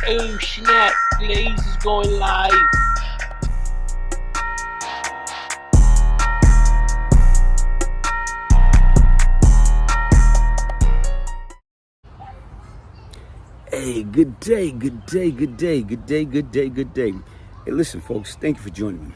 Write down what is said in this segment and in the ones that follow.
Oh snap, Glaze is going live. Hey, good day. Hey, listen, folks, thank you for joining me.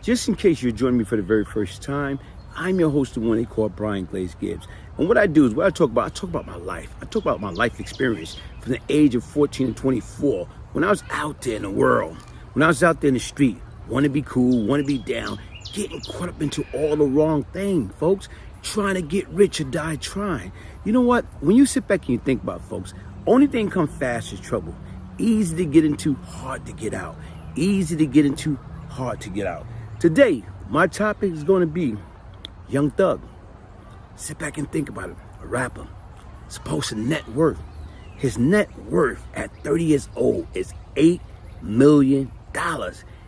Just in case you're joining me for the very first time, I'm your host, the one they call Brian Glaze Gibbs. And what I do is, I talk about my life. I talk about my life experience from the age of 14 to 24, when I was out there in the world, when I was out there in the street, want to be cool, want to be down, getting caught up into all the wrong thing, folks, trying to get rich or die trying. You know what? When you sit back and you think about it, folks, only thing come fast is trouble. Easy to get into, hard to get out. Easy to get into, hard to get out. Today, my topic is going to be Young Thug. Sit back and think about it. A rapper, supposed to net worth. His net worth at 30 years old is $8 million.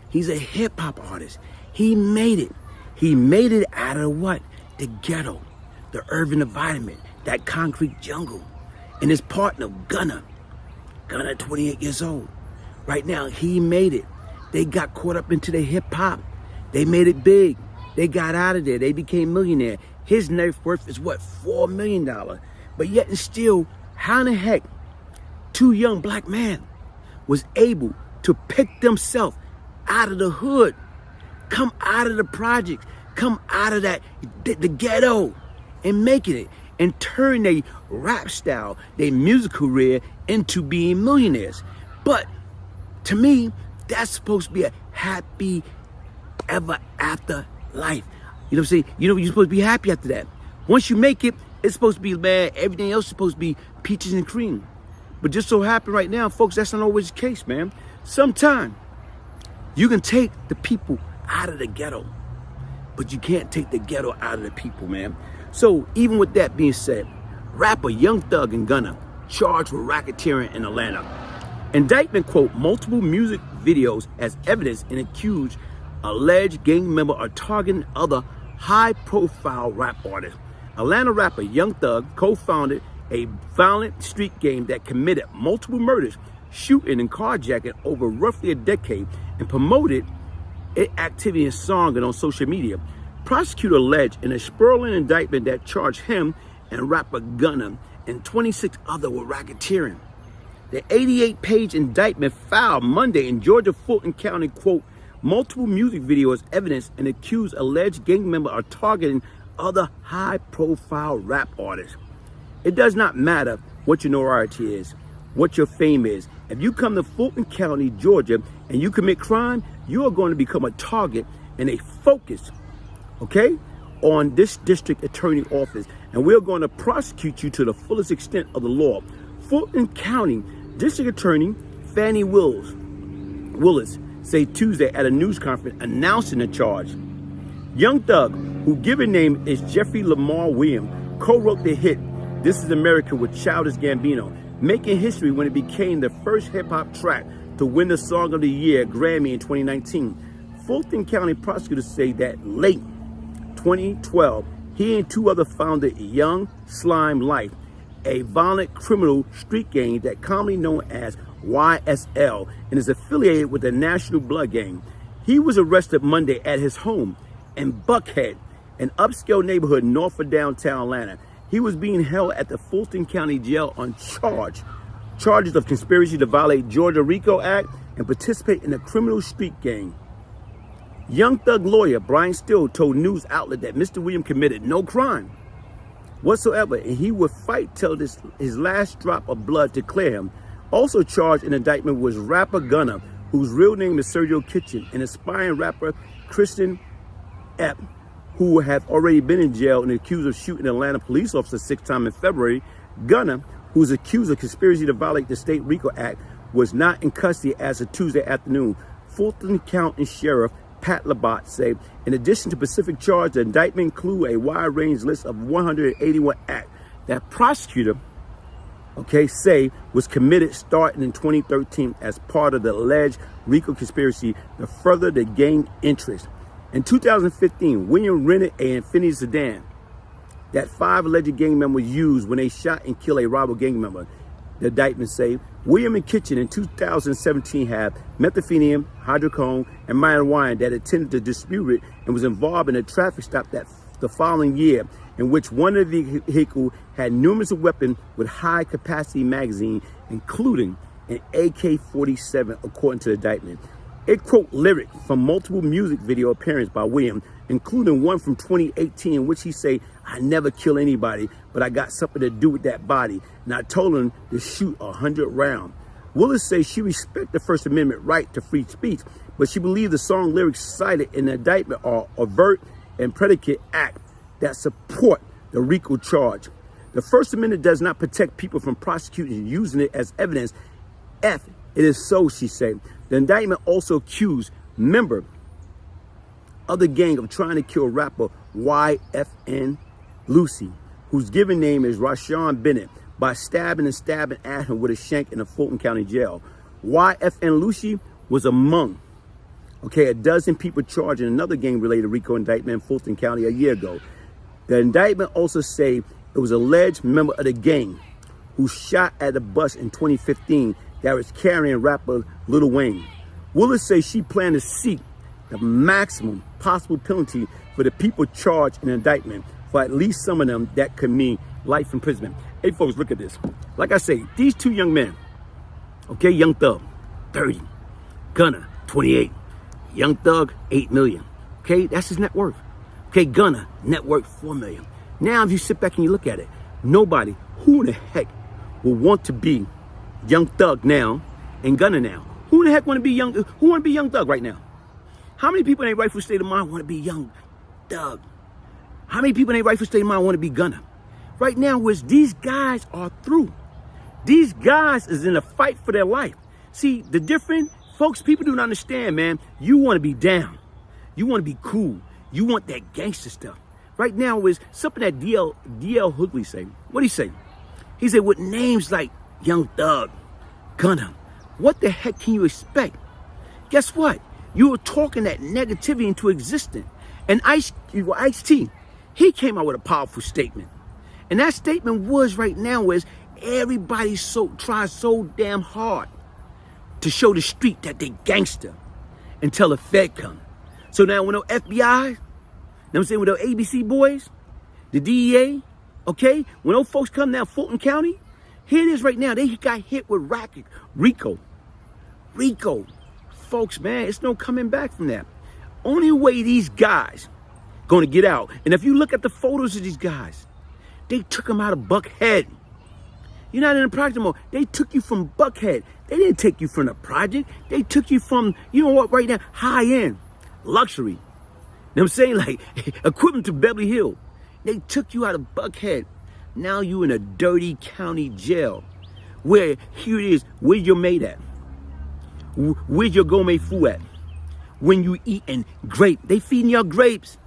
He's a hip hop artist. He made it. He made it out of what? The ghetto, the urban environment, that concrete jungle. And his partner, Gunna, 28 years old. Right now, he made it. They got caught up into the hip hop. They made it big. They got out of there. They became millionaire. His net worth is what? $4 million. But yet and still, how in the heck two young black men was able to pick themselves out of the hood, come out of the projects, come out of the ghetto, and making it, and turn their rap style, their music career into being millionaires. But to me, that's supposed to be a happy ever after life. You know what I'm saying? You know, you're supposed to be happy after that. Once you make it, it's supposed to be, man, everything else is supposed to be peaches and cream. But just so happen right now, folks, that's not always the case, man. Sometimes you can take the people out of the ghetto, but you can't take the ghetto out of the people, man. So even with that being said, rapper Young Thug and Gunna charged with racketeering in Atlanta. Indictment quote multiple music videos as evidence and accused alleged gang member are targeting other high-profile rap artists. Atlanta rapper Young Thug co-founded a violent street gang that committed multiple murders, shooting and carjacking over roughly a decade, and promoted its activity in song and on social media. Prosecutor alleged in a sprawling indictment that charged him and rapper Gunna and 26 others with racketeering. The 88-page indictment filed Monday in Georgia Fulton County, quote, multiple music videos evidence and accused alleged gang member are targeting other high-profile rap artists. It does not matter what your notoriety is, what your fame is. If you come to Fulton County, Georgia, and you commit crime, you are going to become a target and a focus, okay, on this district attorney office, and we're going to prosecute you to the fullest extent of the law. Fulton County District Attorney Fannie Willis said Tuesday at a news conference announcing the charge. Young Thug, whose given name is Jeffrey Lamar Williams, co-wrote the hit This Is America with Childish Gambino, making history when it became the first hip-hop track to win the Song of the Year Grammy in 2019. Fulton County prosecutors say that late 2012, he and two others founded Young Slime Life, a violent criminal street gang that commonly known as YSL and is affiliated with the National Blood Gang. He was arrested Monday at his home in Buckhead, an upscale neighborhood north of downtown Atlanta. He was being held at the Fulton County Jail on charges of conspiracy to violate Georgia RICO Act and participate in a criminal street gang. Young Thug lawyer Brian Steele told news outlet that Mr. Williams committed no crime whatsoever, and he would fight till his last drop of blood to clear him. Also charged in the indictment was rapper Gunna, whose real name is Sergio Kitchen, and aspiring rapper Kristen Epp, who have already been in jail and accused of shooting an Atlanta police officer 6 times in February. Gunna, who is accused of conspiracy to violate the state RICO Act, was not in custody as of Tuesday afternoon. Fulton County Sheriff Pat Labat said, in addition to specific charge, the indictment include a wide-range list of 181 acts that prosecutor, say was committed starting in 2013 as part of the alleged RICO conspiracy to further the gang interest. In 2015, William rented an Infiniti sedan that 5 alleged gang members used when they shot and killed a rival gang member. The indictment say William and Kitchen in 2017 have methamphetamine, hydrocone, and marijuana that attended to dispute it and was involved in a traffic stop that the following year, in which one of the vehicle had numerous weapons with high-capacity magazine, including an AK-47, according to the indictment. It quote lyrics from multiple music video appearances by William, including one from 2018 in which he say, "I never kill anybody, but I got something to do with that body, and I told him to shoot 100 rounds." Willis says she respects the First Amendment right to free speech, but she believes the song lyrics cited in the indictment are overt and predicate act that support the RICO charge. The First Amendment does not protect people from prosecuting using it as evidence. It is so, she said. The indictment also accused member of the gang of trying to kill rapper YFN Lucy, whose given name is Rashawn Bennett, by stabbing at him with a shank in a Fulton County jail. YFN Lucy was among a dozen people charged in another gang-related RICO indictment in Fulton County a year ago. The indictment also say it was alleged member of the gang who shot at a bus in 2015 that was carrying rapper Lil Wayne. Willis says she planned to seek the maximum possible penalty for the people charged in the indictment. For at least some of them, that could mean life imprisonment. Hey folks, look at this. Like I say, these two young men, Young Thug, 30, Gunna, 28. Young Thug, 8 million. That's his net worth. Gunna, net worth, 4 million. Now, if you sit back and you look at it, nobody, who in the heck will want to be Young Thug now and Gunna now? Who in the heck want to be Young Thug right now? How many people in their rightful state of mind want to be Young Thug? How many people in their rightful state of mind want to be Gunna? Right now, these guys are through. These guys is in a fight for their life. See, the different folks, people don't understand, man. You want to be down. You want to be cool. You want that gangster stuff. Right now is something that DL Hoogley say. What he say? He said with names like Young Thug, Gunna, what the heck can you expect? Guess what? You were talking that negativity into existence. And Ice-T, he came out with a powerful statement. And that statement was right now is everybody tries so damn hard to show the street that they gangster until the Fed come. So now when the FBI, with the ABC boys, the DEA, when those folks come down Fulton County, here it is right now. They got hit with RICO. Folks, man, it's no coming back from that. Only way these guys gonna get out. And if you look at the photos of these guys, they took them out of Buckhead. You're not in the project mode. They took you from Buckhead. They didn't take you from the project. They took you from, right now, high end, luxury. You know what I'm saying? Like, equivalent to Beverly Hills. They took you out of Buckhead. Now you in a dirty county jail. Where, here it is, where's your mate at? Where's your gourmet food at? When you eating grape, they feeding y'all grapes.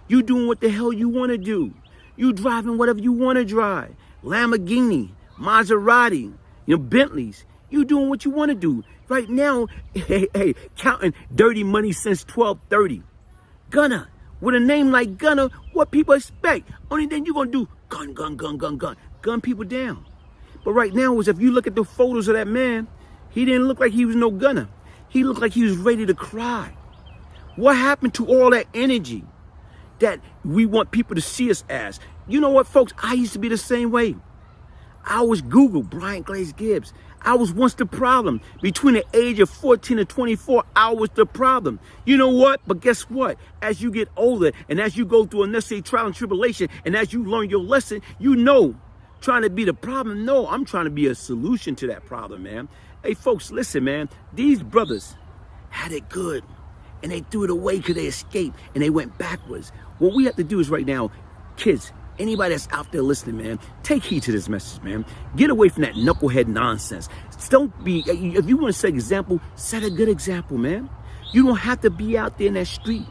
You doing what the hell you want to do. You driving whatever you want to drive. Lamborghini, Maserati, Bentleys. You doing what you want to do. Right now, counting dirty money since 1230. Gunna, with a name like Gunna, what people expect? Only thing you gonna do, gun people down. But right now, if you look at the photos of that man, he didn't look like he was no Gunna. He looked like he was ready to cry. What happened to all that energy that we want people to see us as? You know what, folks? I used to be the same way. I was Google, Brian Glaze Gibbs. I was once the problem. Between the age of 14 and 24, I was the problem. You know what? But guess what? As you get older and as you go through unnecessary trial and tribulation and as you learn your lesson, trying to be the problem. No, I'm trying to be a solution to that problem, man. Hey, folks, listen, man. These brothers had it good and they threw it away because they escaped and they went backwards. What we have to do is right now, kids, anybody that's out there listening, man, take heed to this message, man. Get away from that knucklehead nonsense. Don't be, if you want to set an example, set a good example, man. You don't have to be out there in that street.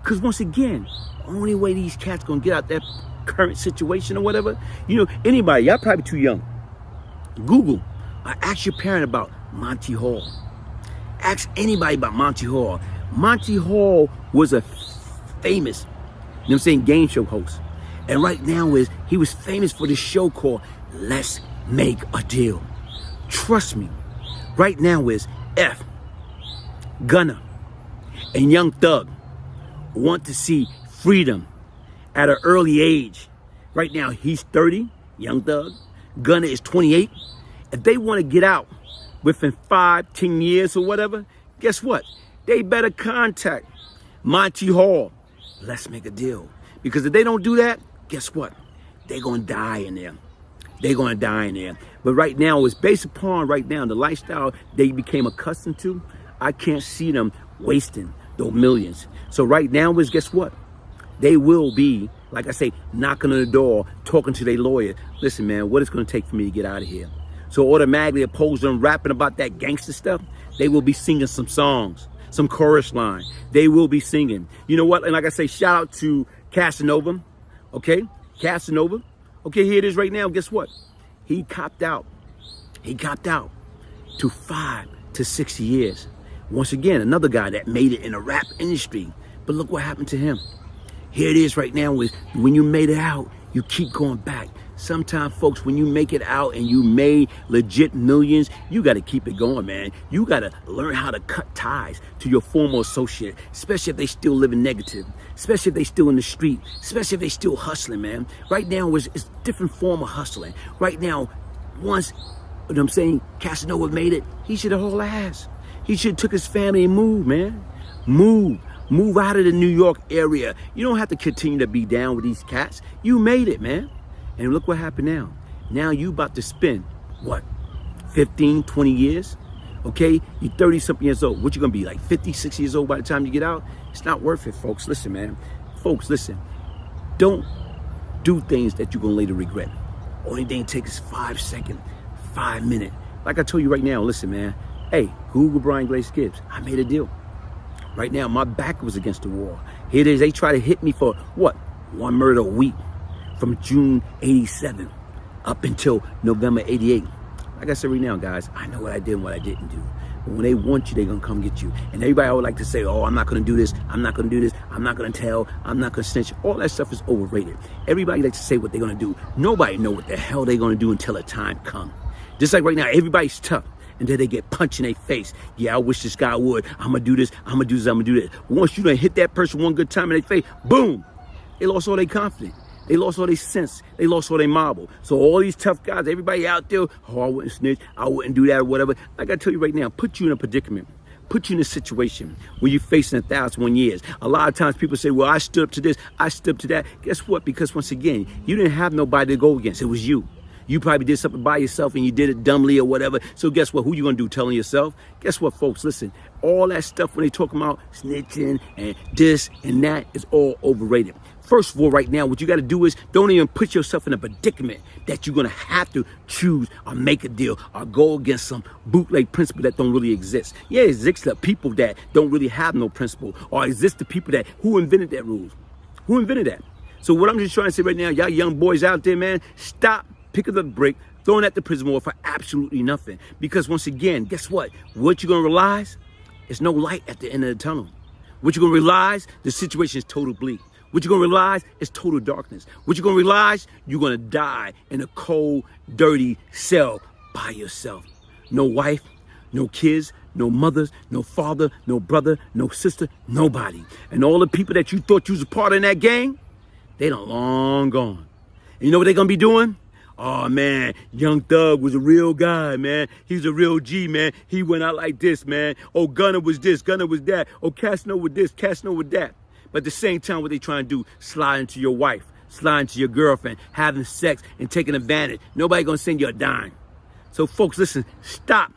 Because once again, only way these cats going to get out that current situation or whatever, anybody, y'all probably too young. Google or ask your parent about Monty Hall. Ask anybody about Monty Hall. Monty Hall was a famous, game show host. And right now he was famous for this show called Let's Make a Deal. Trust me. Right now is F, Gunna, and Young Thug want to see freedom at an early age. Right now, he's 30, Young Thug. Gunna is 28. If they want to get out within 5, 10 years or whatever, guess what? They better contact Monty Hall. Let's make a deal. Because if they don't do that, guess what? They're going to die in there. They're going to die in there. But right now, it's based upon right now the lifestyle they became accustomed to. I can't see them wasting those millions. So right now is, guess what? They will be, like I say, knocking on the door, talking to their lawyer. Listen, man, what it's going to take for me to get out of here? So automatically, opposed to them rapping about that gangster stuff, they will be singing some songs, some chorus line. They will be singing. You know what? And like I say, shout out to Casanova. Okay? Casanova. Okay, here it is right now. Guess what? He copped out. He copped out to 5 to 6 years. Once again, another guy that made it in the rap industry. But look what happened to him. Here it is right now with when you made it out, you keep going back. Sometimes, folks, when you make it out and you made legit millions, you got to keep it going, man. You got to learn how to cut ties to your former associate, especially if they still living negative, especially if they still in the street, especially if they still hustling, man. Right now, it's different form of hustling. Right now, once, you know what I'm saying, Casanova made it, he should have hauled ass. He should have took his family and moved, man. Move out of the New York area. You don't have to continue to be down with these cats. You made it, man. And look what happened now. Now you about to spend, what, 15, 20 years? Okay? You're 30-something years old. What you going to be, like 50, 60 years old by the time you get out? It's not worth it, folks. Listen, man. Folks, listen. Don't do things that you're going to later regret. Only thing it takes is 5 seconds, 5 minutes. Like I told you right now, listen, man. Hey, Google Brian Glaze Gibbs. I made a deal. Right now, my back was against the wall. Here it is. They try to hit me for, what, 1 murder a week from June 87 up until November 88. Like I said right now, guys, I know what I did and what I didn't do. But when they want you, they're going to come get you. And everybody would like to say, oh, I'm not going to do this. I'm not going to do this. I'm not going to tell. I'm not going to snitch. All that stuff is overrated. Everybody likes to say what they're going to do. Nobody know what the hell they're going to do until the time comes. Just like right now, everybody's tough. And then they get punched in their face. Yeah, I wish this guy would. I'm going to do this. I'm going to do this. I'm going to do this. Once you done hit that person one good time in their face, boom, they lost all their confidence. They lost all their sense. They lost all their marble. So all these tough guys, everybody out there, oh, I wouldn't snitch. I wouldn't do that or whatever. Like I tell you right now, put you in a predicament. Put you in a situation where you're facing 1,001 years. A lot of times people say, well, I stood up to this. I stood up to that. Guess what? Because once again, you didn't have nobody to go against. It was you. You probably did something by yourself and you did it dumbly or whatever. So guess what? Who you going to do? Telling yourself? Guess what, folks? Listen, all that stuff when they talking about snitching and this and that is all overrated. First of all, right now, what you got to do is don't even put yourself in a predicament that you're going to have to choose or make a deal or go against some bootleg principle that don't really exist. Yeah, it exists the people that don't really have no principle, or exist the people that who invented that rules. Who invented that? So what I'm just trying to say right now, y'all young boys out there, man, stop picking up the brick, throwing at the prison wall for absolutely nothing. Because once again, guess what? What you're going to realize is no light at the end of the tunnel. What you're going to realize, the situation is total bleak. What you're going to realize is total darkness. What you're going to realize, you're going to die in a cold, dirty cell by yourself. No wife, no kids, no mothers, no father, no brother, no sister, nobody. And all the people that you thought you was a part of in that gang, they done long gone. And you know what they're going to be doing? Oh, man, Young Thug was a real guy, man. He's a real G, man. He went out like this, man. Oh, Gunna was this, Gunna was that. Oh, Casanova with this, Casanova with that. But at the same time, what they trying to do, slide into your wife, slide into your girlfriend, having sex and taking advantage. Nobody going to send you a dime. So, folks, listen, stop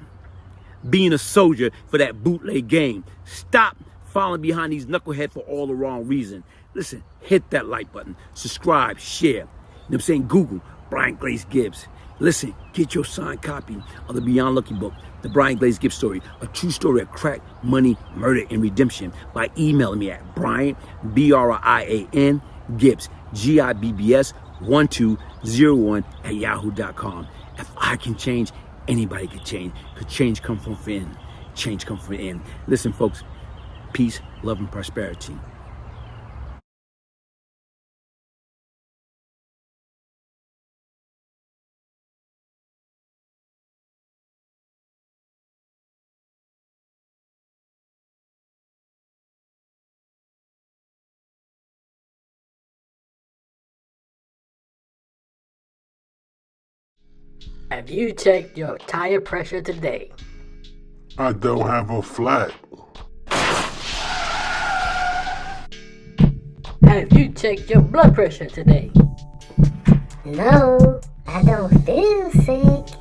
being a soldier for that bootleg game. Stop following behind these knuckleheads for all the wrong reason. Listen, hit that like button, subscribe, share. You know what I'm saying? Google Brian Glaze Gibbs. Listen, get your signed copy of the Beyond Lucky book, The Brian Glaze Gibbs Story, a true story of crack, money, murder, and redemption by emailing me at Brian, B-R-I-A-N, Gibbs, G-I-B-B-S, 1201 at yahoo.com. If I can change, anybody can change. Because change comes from within. Change comes from within. Listen, folks, peace, love, and prosperity. Have you checked your tire pressure today? I don't have a flat. Have you checked your blood pressure today? No, I don't feel sick.